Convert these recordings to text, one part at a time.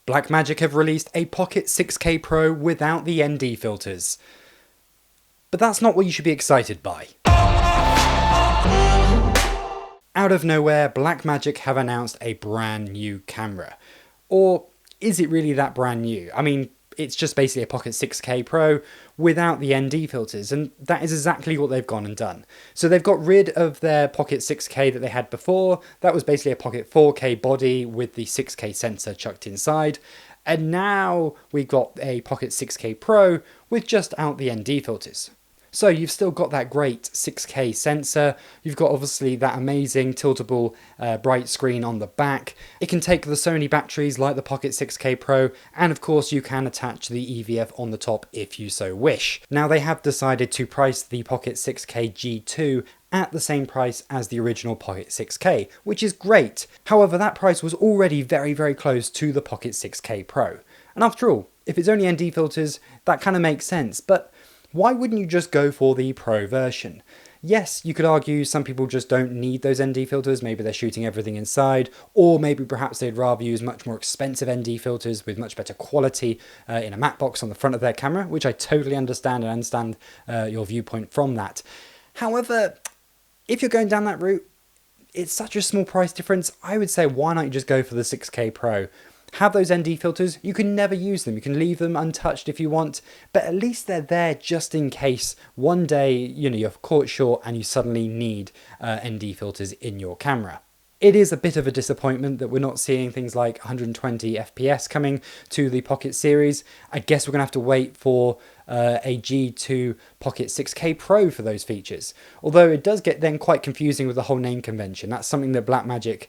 Blackmagic have released a Pocket 6K Pro without the ND filters. But that's not what you should be excited by. Out of nowhere, Blackmagic have announced a brand new camera. Or is it really that brand new? I mean, it's just basically a Pocket 6K Pro without the ND filters, and that is exactly what they've gone and done. So they've got rid of their Pocket 6K that they had before. That was basically a Pocket 4K body with the 6K sensor chucked inside. And now we've got a Pocket 6K Pro with just out the ND filters. So you've still got that great 6K sensor, you've got obviously that amazing tiltable bright screen on the back. It can take the Sony batteries like the Pocket 6K Pro, and of course you can attach the EVF on the top if you so wish. Now they have decided to price the Pocket 6K G2 at the same price as the original Pocket 6K, which is great. However, that price was already very close to the Pocket 6K Pro. And after all, if it's only ND filters, that kind of makes sense, but why wouldn't you just go for the Pro version? Yes, you could argue some people just don't need those ND filters, maybe they're shooting everything inside, or maybe perhaps they'd rather use much more expensive ND filters with much better quality in a matte box on the front of their camera, which I totally understand and understand your viewpoint from that. However, if you're going down that route, it's such a small price difference, I would say why not you just go for the 6K Pro? Have those ND filters, you can never use them, you can leave them untouched if you want, but at least they're there just in case one day, you're caught short and you suddenly need ND filters in your camera. It is a bit of a disappointment that we're not seeing things like 120 FPS coming to the Pocket series. I guess we're going to have to wait for a G2 Pocket 6K Pro for those features. Although it does get then quite confusing with the whole name convention. That's something that Blackmagic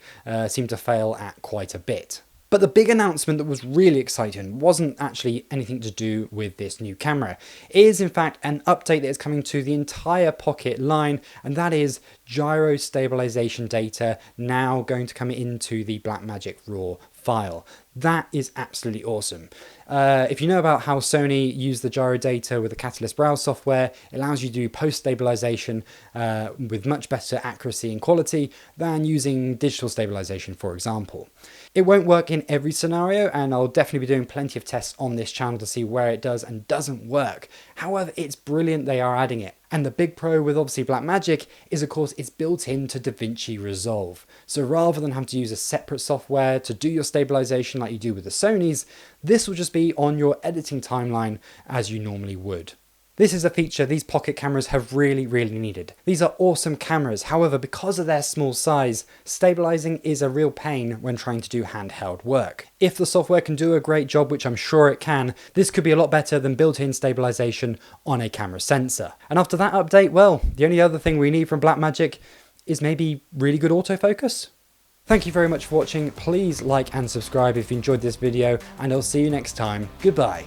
seem to fail at quite a bit. But the big announcement that was really exciting wasn't actually anything to do with this new camera. It is in fact an update that is coming to the entire Pocket line, and that is gyro stabilization data now going to come into the Blackmagic RAW file. That is absolutely awesome. If you know about how Sony use the gyro data with the Catalyst Browse software, it allows you to do post-stabilization with much better accuracy and quality than using digital stabilization, for example. It won't work in every scenario, and I'll definitely be doing plenty of tests on this channel to see where it does and doesn't work. However, it's brilliant they are adding it. And the big pro with obviously Blackmagic is, of course, it's built into DaVinci Resolve. So rather than having to use a separate software to do your stabilization like you do with the Sonys, this will just be on your editing timeline as you normally would. This is a feature these Pocket cameras have really needed. These are awesome cameras, however, because of their small size, stabilizing is a real pain when trying to do handheld work. If the software can do a great job, which I'm sure it can, this could be a lot better than built-in stabilization on a camera sensor. And after that update, well, the only other thing we need from Blackmagic is maybe really good autofocus. Thank you very much for watching. Please like and subscribe if you enjoyed this video, and I'll see you next time. Goodbye.